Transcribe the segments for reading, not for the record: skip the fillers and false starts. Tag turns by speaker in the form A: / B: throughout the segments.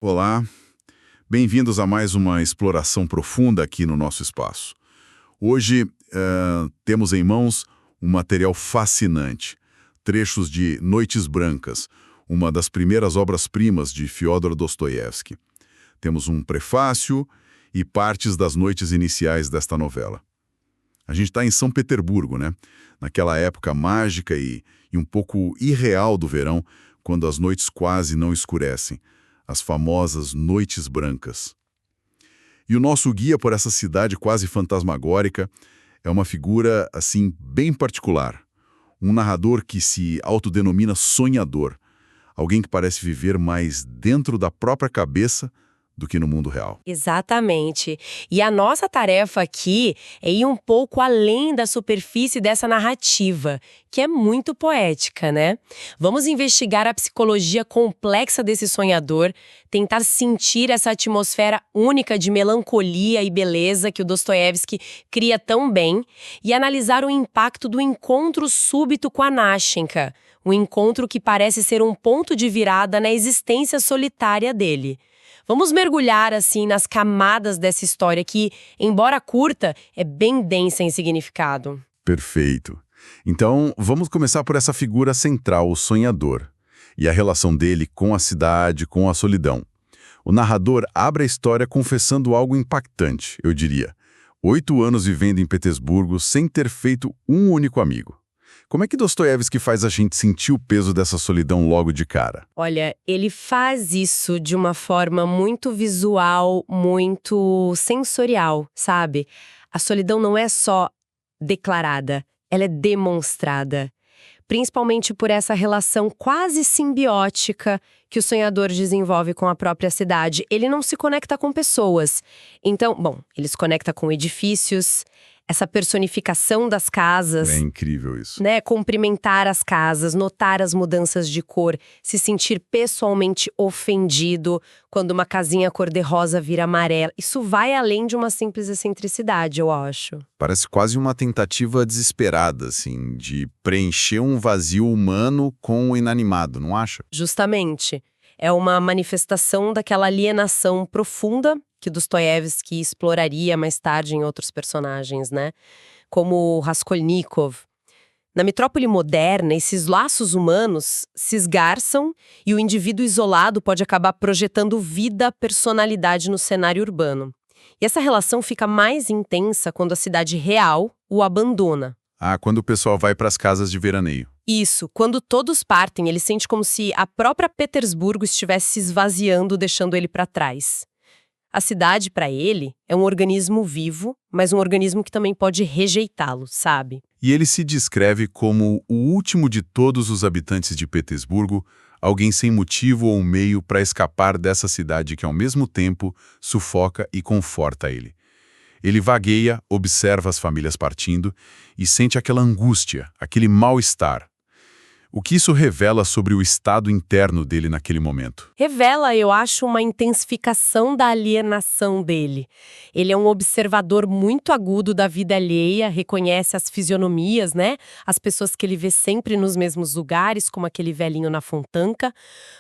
A: Olá, bem-vindos a mais uma exploração profunda aqui no nosso espaço. Hoje temos em mãos um material fascinante, trechos de Noites Brancas, uma das primeiras obras-primas de Fyodor Dostoiévski. Temos um prefácio e partes das noites iniciais desta novela. A gente está em São Petersburgo, né? Naquela época mágica e um pouco irreal do verão, quando as noites quase não escurecem. As famosas Noites Brancas. E o nosso guia por essa cidade quase fantasmagórica é uma figura, assim, bem particular. Um narrador que se autodenomina sonhador. Alguém que parece viver mais dentro da própria cabeça do que no mundo real.
B: Exatamente. E a nossa tarefa aqui é ir um pouco além da superfície dessa narrativa, que é muito poética, né? Vamos investigar a psicologia complexa desse sonhador, tentar sentir essa atmosfera única de melancolia e beleza que o Dostoiévski cria tão bem e analisar o impacto do encontro súbito com a Nashenka, um encontro que parece ser um ponto de virada na existência solitária dele. Vamos mergulhar, assim, nas camadas dessa história que, embora curta, é bem densa em significado.
A: Perfeito. Então, vamos começar por essa figura central, o sonhador, e a relação dele com a cidade, com a solidão. O narrador abre a história confessando algo impactante, eu diria. 8 anos vivendo em Petersburgo sem ter feito um único amigo. Como é que Dostoiévski faz a gente sentir o peso dessa solidão logo de cara?
B: Olha, ele faz isso de uma forma muito visual, muito sensorial, sabe? A solidão não é só declarada, ela é demonstrada. Principalmente por essa relação quase simbiótica que o sonhador desenvolve com a própria cidade. Ele não se conecta com pessoas. Então, bom, ele se conecta com edifícios, essa personificação das casas.
A: É incrível isso.
B: Né, cumprimentar as casas, notar as mudanças de cor, se sentir pessoalmente ofendido quando uma casinha cor-de-rosa vira amarela. Isso vai além de uma simples excentricidade, eu acho.
A: Parece quase uma tentativa desesperada, assim, de preencher um vazio humano com o inanimado, não acha?
B: Justamente. É uma manifestação daquela alienação profunda que Dostoiévski exploraria mais tarde em outros personagens, né? Como Raskolnikov. Na metrópole moderna, esses laços humanos se esgarçam e o indivíduo isolado pode acabar projetando vida, personalidade no cenário urbano. E essa relação fica mais intensa quando a cidade real o abandona.
A: Ah, quando o pessoal vai para as casas de veraneio.
B: Isso, quando todos partem, ele sente como se a própria Petersburgo estivesse se esvaziando, deixando ele para trás. A cidade, para ele, é um organismo vivo, mas um organismo que também pode rejeitá-lo, sabe?
A: E ele se descreve como o último de todos os habitantes de Petersburgo, alguém sem motivo ou meio para escapar dessa cidade que, ao mesmo tempo, sufoca e conforta ele. Ele vagueia, observa as famílias partindo e sente aquela angústia, aquele mal-estar. O que isso revela sobre o estado interno dele naquele momento?
B: Revela, eu acho, uma intensificação da alienação dele. Ele é um observador muito agudo da vida alheia, reconhece as fisionomias, né? As pessoas que ele vê sempre nos mesmos lugares, como aquele velhinho na Fontanka,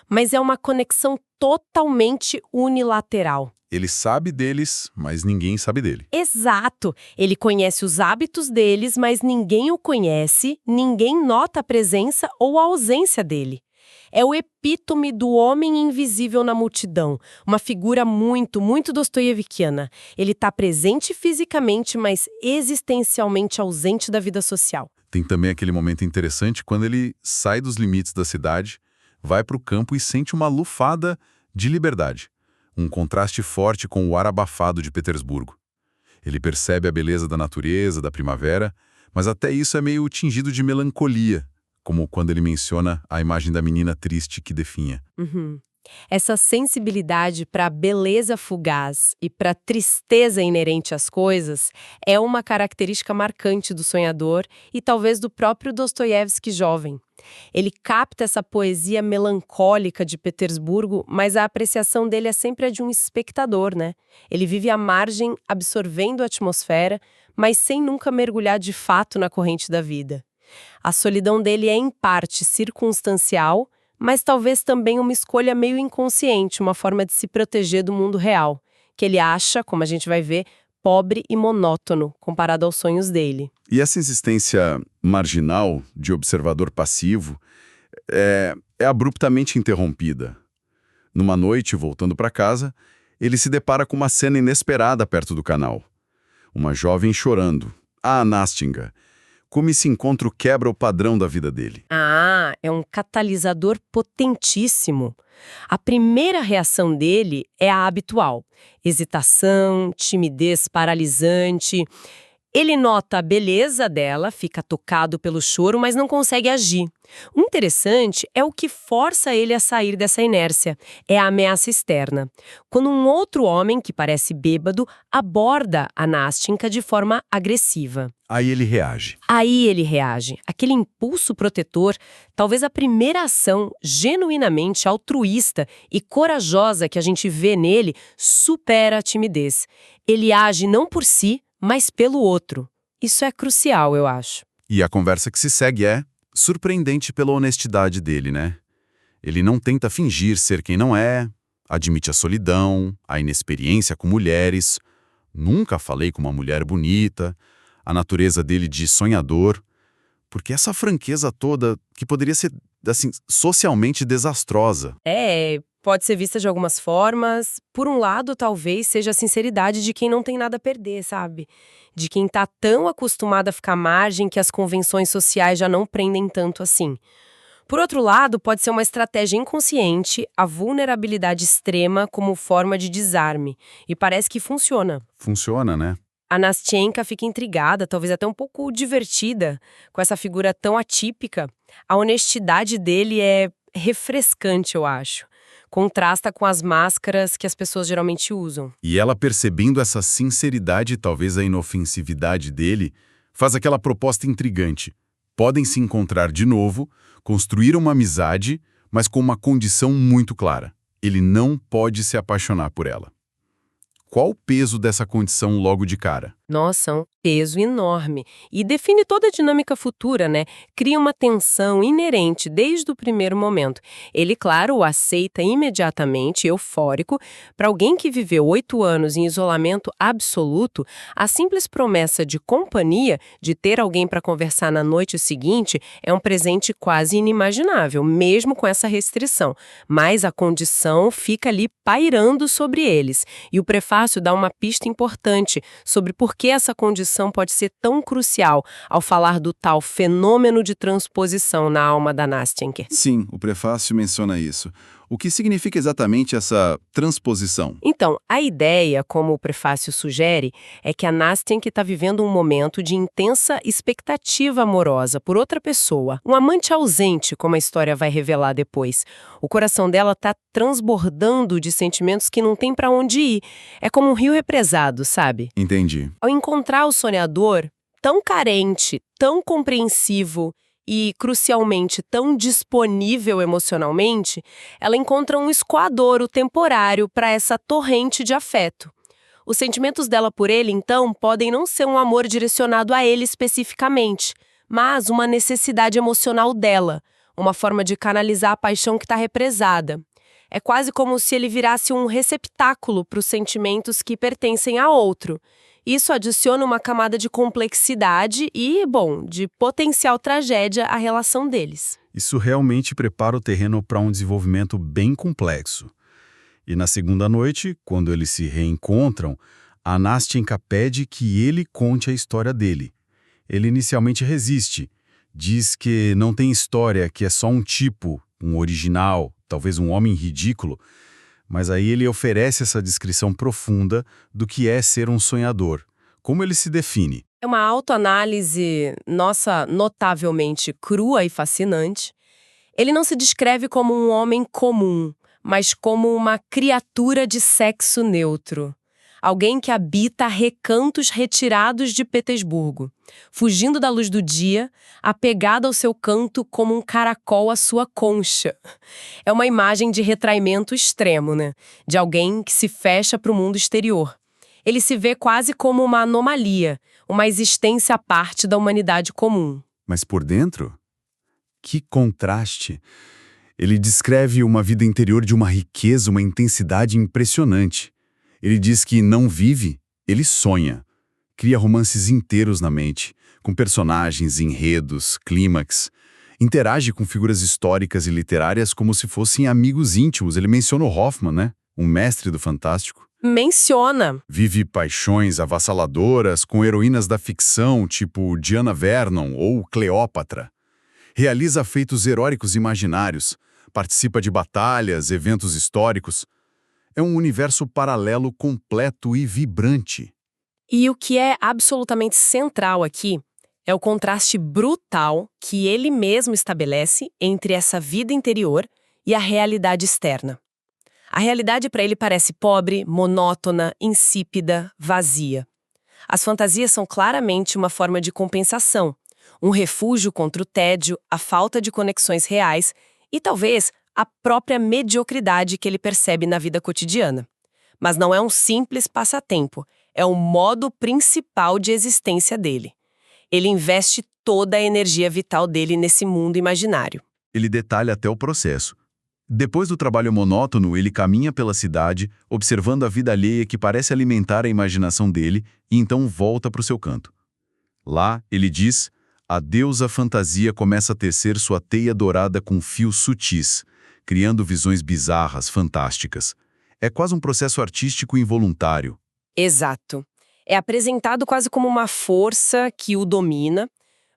B: mas é uma conexão totalmente unilateral.
A: Ele sabe deles, mas ninguém sabe dele.
B: Exato! Ele conhece os hábitos deles, mas ninguém o conhece, ninguém nota a presença ou a ausência dele. É o epítome do homem invisível na multidão, uma figura muito, muito dostoiévskiana. Ele está presente fisicamente, mas existencialmente ausente da vida social.
A: Tem também aquele momento interessante quando ele sai dos limites da cidade, vai para o campo e sente uma lufada de liberdade. Um contraste forte com o ar abafado de Petersburgo. Ele percebe a beleza da natureza, da primavera, mas até isso é meio tingido de melancolia, como quando ele menciona a imagem da menina triste que definha.
B: Essa sensibilidade para a beleza fugaz e para a tristeza inerente às coisas é uma característica marcante do sonhador e talvez do próprio Dostoiévski jovem. Ele capta essa poesia melancólica de Petersburgo, mas a apreciação dele é sempre a de um espectador, né? Ele vive à margem, absorvendo a atmosfera, mas sem nunca mergulhar de fato na corrente da vida. A solidão dele é, em parte, circunstancial, mas talvez também uma escolha meio inconsciente, uma forma de se proteger do mundo real, que ele acha, como a gente vai ver, pobre e monótono comparado aos sonhos dele.
A: E essa insistência marginal de observador passivo é abruptamente interrompida. Numa noite, voltando para casa, ele se depara com uma cena inesperada perto do canal. Uma jovem chorando. A Nastinga. Como esse encontro quebra o padrão da vida dele.
B: Ah, é um catalisador potentíssimo. A primeira reação dele é a habitual: hesitação, timidez paralisante. Ele nota a beleza dela, fica tocado pelo choro, mas não consegue agir. O interessante é o que força ele a sair dessa inércia, é a ameaça externa. Quando um outro homem, que parece bêbado, aborda a Nastinka de forma agressiva.
A: Aí ele reage.
B: Aquele impulso protetor, talvez a primeira ação genuinamente altruísta e corajosa que a gente vê nele, supera a timidez. Ele age não por si, mas pelo outro. Isso é crucial, eu acho.
A: E a conversa que se segue é surpreendente pela honestidade dele, né? Ele não tenta fingir ser quem não é, admite a solidão, a inexperiência com mulheres. Nunca falei com uma mulher bonita, a natureza dele de sonhador. Porque essa franqueza toda, que poderia ser, assim, socialmente desastrosa.
B: Pode ser vista de algumas formas. Por um lado, talvez seja a sinceridade de quem não tem nada a perder, sabe? De quem tá tão acostumado a ficar à margem que as convenções sociais já não prendem tanto assim. Por outro lado, pode ser uma estratégia inconsciente, a vulnerabilidade extrema como forma de desarme. E parece que funciona.
A: Funciona, né?
B: A Nastenka fica intrigada, talvez até um pouco divertida, com essa figura tão atípica. A honestidade dele é refrescante, eu acho. Contrasta com as máscaras que as pessoas geralmente usam.
A: E ela, percebendo essa sinceridade e talvez a inofensividade dele, faz aquela proposta intrigante. Podem se encontrar de novo, construir uma amizade, mas com uma condição muito clara. Ele não pode se apaixonar por ela. Qual o peso dessa condição logo de cara?
B: Nossa, um peso enorme. E define toda a dinâmica futura, né? Cria uma tensão inerente desde o primeiro momento. Ele, claro, o aceita imediatamente, eufórico. Para alguém que viveu 8 anos em isolamento absoluto, a simples promessa de companhia, de ter alguém para conversar na noite seguinte, é um presente quase inimaginável, mesmo com essa restrição. Mas a condição fica ali pairando sobre eles. E o prefácio dá uma pista importante sobre por que essa condição pode ser tão crucial ao falar do tal fenômeno de transposição na alma da Nastenka.
A: Sim, o prefácio menciona isso. O que significa exatamente essa transposição?
B: Então, a ideia, como o prefácio sugere, é que a Nastenka está vivendo um momento de intensa expectativa amorosa por outra pessoa, um amante ausente, como a história vai revelar depois. O coração dela está transbordando de sentimentos que não tem para onde ir. É como um rio represado, sabe?
A: Entendi.
B: Ao encontrar o sonhador, tão carente, tão compreensivo e, crucialmente, tão disponível emocionalmente, ela encontra um escoadouro temporário para essa torrente de afeto. Os sentimentos dela por ele, então, podem não ser um amor direcionado a ele especificamente, mas uma necessidade emocional dela, uma forma de canalizar a paixão que está represada. É quase como se ele virasse um receptáculo para os sentimentos que pertencem a outro. Isso adiciona uma camada de complexidade e, de potencial tragédia à relação deles.
A: Isso realmente prepara o terreno para um desenvolvimento bem complexo. E na segunda noite, quando eles se reencontram, a Nastenka pede que ele conte a história dele. Ele inicialmente resiste. Diz que não tem história, que é só um tipo, um original, talvez um homem ridículo. Mas aí ele oferece essa descrição profunda do que é ser um sonhador. Como ele se define?
B: É uma autoanálise, notavelmente crua e fascinante. Ele não se descreve como um homem comum, mas como uma criatura de sexo neutro. Alguém que habita recantos retirados de Petersburgo, fugindo da luz do dia, apegado ao seu canto como um caracol à sua concha. É uma imagem de retraimento extremo, né? De alguém que se fecha para o mundo exterior. Ele se vê quase como uma anomalia, uma existência à parte da humanidade comum.
A: Mas por dentro? Que contraste! Ele descreve uma vida interior de uma riqueza, uma intensidade impressionante. Ele diz que não vive, ele sonha. Cria romances inteiros na mente, com personagens, enredos, clímax. Interage com figuras históricas e literárias como se fossem amigos íntimos. Ele menciona o Hoffman, né? Um mestre do fantástico.
B: Menciona.
A: Vive paixões avassaladoras com heroínas da ficção, tipo Diana Vernon ou Cleópatra. Realiza feitos heróicos imaginários. Participa de batalhas, eventos históricos. É um universo paralelo completo e vibrante.
B: E o que é absolutamente central aqui é o contraste brutal que ele mesmo estabelece entre essa vida interior e a realidade externa. A realidade para ele parece pobre, monótona, insípida, vazia. As fantasias são claramente uma forma de compensação, um refúgio contra o tédio, a falta de conexões reais e talvez a própria mediocridade que ele percebe na vida cotidiana. Mas não é um simples passatempo, é o modo principal de existência dele. Ele investe toda a energia vital dele nesse mundo imaginário.
A: Ele detalha até o processo. Depois do trabalho monótono, ele caminha pela cidade, observando a vida alheia que parece alimentar a imaginação dele, e então volta para o seu canto. Lá, ele diz, a deusa fantasia começa a tecer sua teia dourada com fios sutis, criando visões bizarras, fantásticas. É quase um processo artístico involuntário.
B: Exato. É apresentado quase como uma força que o domina,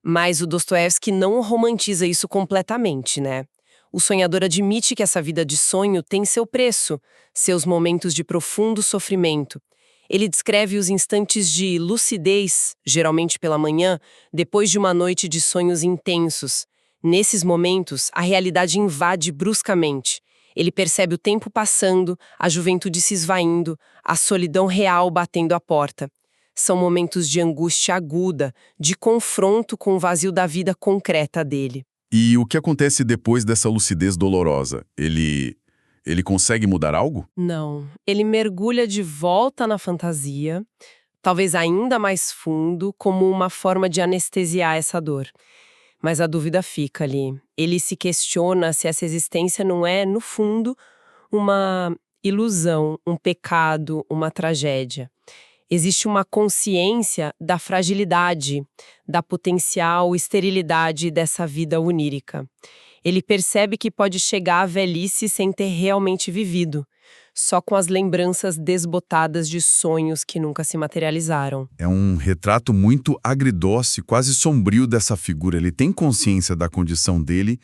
B: mas o Dostoiévski não romantiza isso completamente, né? O sonhador admite que essa vida de sonho tem seu preço, seus momentos de profundo sofrimento. Ele descreve os instantes de lucidez, geralmente pela manhã, depois de uma noite de sonhos intensos. Nesses momentos, a realidade invade bruscamente. Ele percebe o tempo passando, a juventude se esvaindo, a solidão real batendo à porta. São momentos de angústia aguda, de confronto com o vazio da vida concreta dele.
A: E o que acontece depois dessa lucidez dolorosa? Ele consegue mudar algo?
B: Não. Ele mergulha de volta na fantasia, talvez ainda mais fundo, como uma forma de anestesiar essa dor. Mas a dúvida fica ali. Ele se questiona se essa existência não é, no fundo, uma ilusão, um pecado, uma tragédia. Existe uma consciência da fragilidade, da potencial esterilidade dessa vida onírica. Ele percebe que pode chegar à velhice sem ter realmente vivido, só com as lembranças desbotadas de sonhos que nunca se materializaram.
A: É um retrato muito agridoce, quase sombrio dessa figura. Ele tem consciência da condição dele,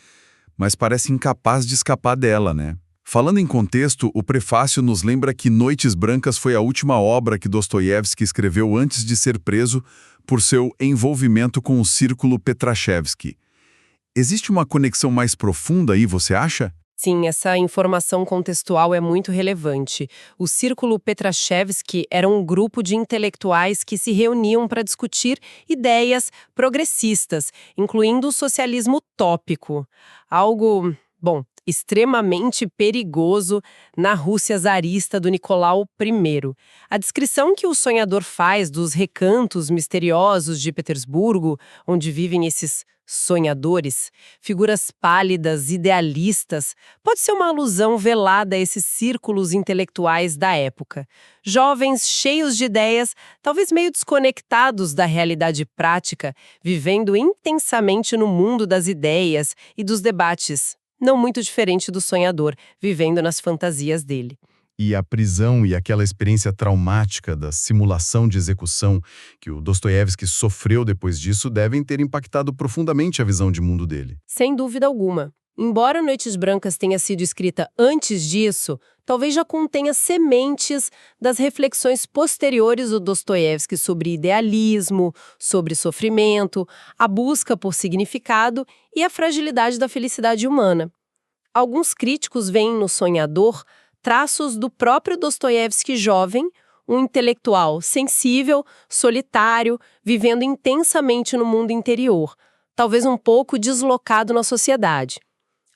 A: mas parece incapaz de escapar dela, né? Falando em contexto, o prefácio nos lembra que Noites Brancas foi a última obra que Dostoiévski escreveu antes de ser preso por seu envolvimento com o círculo Petrashevski. Existe uma conexão mais profunda aí, você acha?
B: Sim, essa informação contextual é muito relevante. O Círculo Petrashevski era um grupo de intelectuais que se reuniam para discutir ideias progressistas, incluindo o socialismo utópico. Algo, extremamente perigoso na Rússia zarista do Nicolau I. A descrição que o sonhador faz dos recantos misteriosos de Petersburgo, onde vivem esses sonhadores, figuras pálidas, idealistas, pode ser uma alusão velada a esses círculos intelectuais da época. Jovens cheios de ideias, talvez meio desconectados da realidade prática, vivendo intensamente no mundo das ideias e dos debates. Não muito diferente do sonhador, vivendo nas fantasias dele.
A: E a prisão e aquela experiência traumática da simulação de execução que o Dostoiévski sofreu depois disso devem ter impactado profundamente a visão de mundo dele.
B: Sem dúvida alguma. Embora Noites Brancas tenha sido escrita antes disso, talvez já contenha sementes das reflexões posteriores do Dostoiévski sobre idealismo, sobre sofrimento, a busca por significado e a fragilidade da felicidade humana. Alguns críticos veem no sonhador traços do próprio Dostoiévski jovem, um intelectual sensível, solitário, vivendo intensamente no mundo interior, talvez um pouco deslocado na sociedade.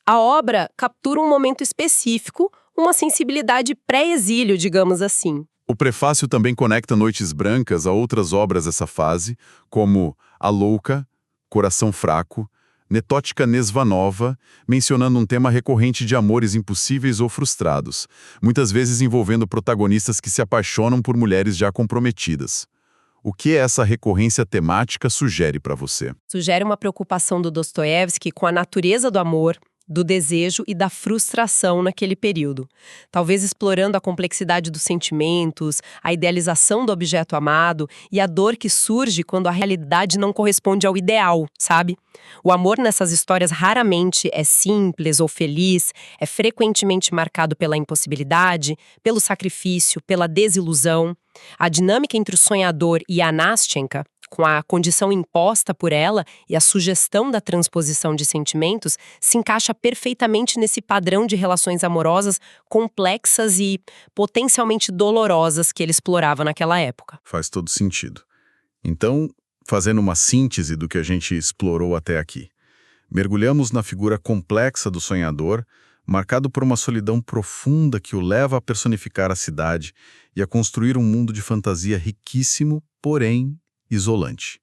B: A obra captura um momento específico, uma sensibilidade pré-exílio, digamos assim.
A: O prefácio também conecta Noites Brancas a outras obras dessa fase, como A Louca, Coração Fraco, Netochka Nesvanova, mencionando um tema recorrente de amores impossíveis ou frustrados, muitas vezes envolvendo protagonistas que se apaixonam por mulheres já comprometidas. O que essa recorrência temática sugere para você?
B: Sugere uma preocupação do Dostoiévski com a natureza do amor, do desejo e da frustração naquele período. Talvez explorando a complexidade dos sentimentos, a idealização do objeto amado e a dor que surge quando a realidade não corresponde ao ideal, sabe? O amor nessas histórias raramente é simples ou feliz, é frequentemente marcado pela impossibilidade, pelo sacrifício, pela desilusão. A dinâmica entre o sonhador e a Nastenka, com a condição imposta por ela e a sugestão da transposição de sentimentos, se encaixa perfeitamente nesse padrão de relações amorosas complexas e potencialmente dolorosas que ele explorava naquela época.
A: Faz todo sentido. Então, fazendo uma síntese do que a gente explorou até aqui, mergulhamos na figura complexa do sonhador, marcado por uma solidão profunda que o leva a personificar a cidade e a construir um mundo de fantasia riquíssimo, porém isolante.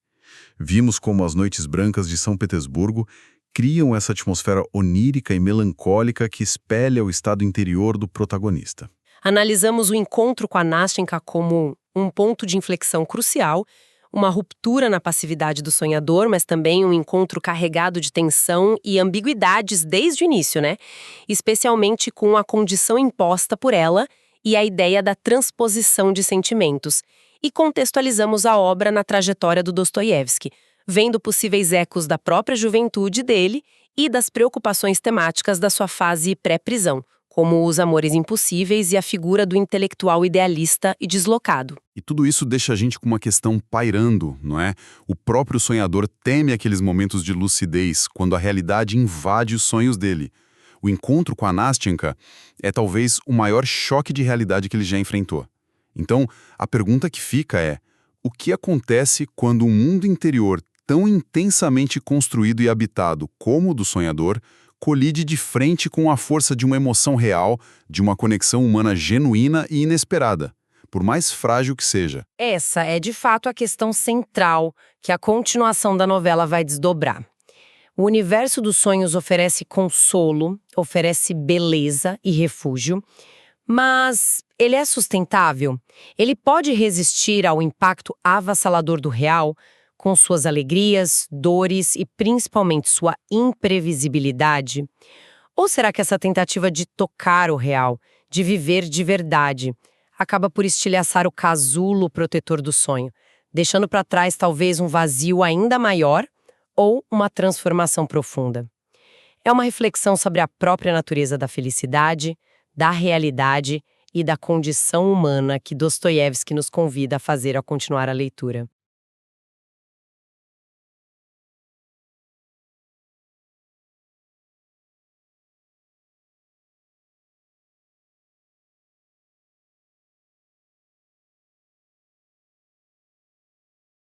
A: Vimos como as noites brancas de São Petersburgo criam essa atmosfera onírica e melancólica que espelha o estado interior do protagonista.
B: Analisamos o encontro com a Nastenka como um ponto de inflexão crucial, uma ruptura na passividade do sonhador, mas também um encontro carregado de tensão e ambiguidades desde o início, né? Especialmente com a condição imposta por ela e a ideia da transposição de sentimentos. E contextualizamos a obra na trajetória do Dostoiévski, vendo possíveis ecos da própria juventude dele e das preocupações temáticas da sua fase pré-prisão, como os amores impossíveis e a figura do intelectual idealista e deslocado.
A: E tudo isso deixa a gente com uma questão pairando, não é? O próprio sonhador teme aqueles momentos de lucidez, quando a realidade invade os sonhos dele. O encontro com a Nastenka é talvez o maior choque de realidade que ele já enfrentou. Então, a pergunta que fica é: o que acontece quando um mundo interior tão intensamente construído e habitado como o do sonhador colide de frente com a força de uma emoção real, de uma conexão humana genuína e inesperada, por mais frágil que seja?
B: Essa é de fato a questão central que a continuação da novela vai desdobrar. O universo dos sonhos oferece consolo, oferece beleza e refúgio, mas ele é sustentável? Ele pode resistir ao impacto avassalador do real, com suas alegrias, dores e principalmente sua imprevisibilidade? Ou será que essa tentativa de tocar o real, de viver de verdade, acaba por estilhaçar o casulo protetor do sonho, deixando para trás talvez um vazio ainda maior ou uma transformação profunda? É uma reflexão sobre a própria natureza da felicidade, da realidade e da condição humana que Dostoiévski nos convida a fazer ao continuar a leitura.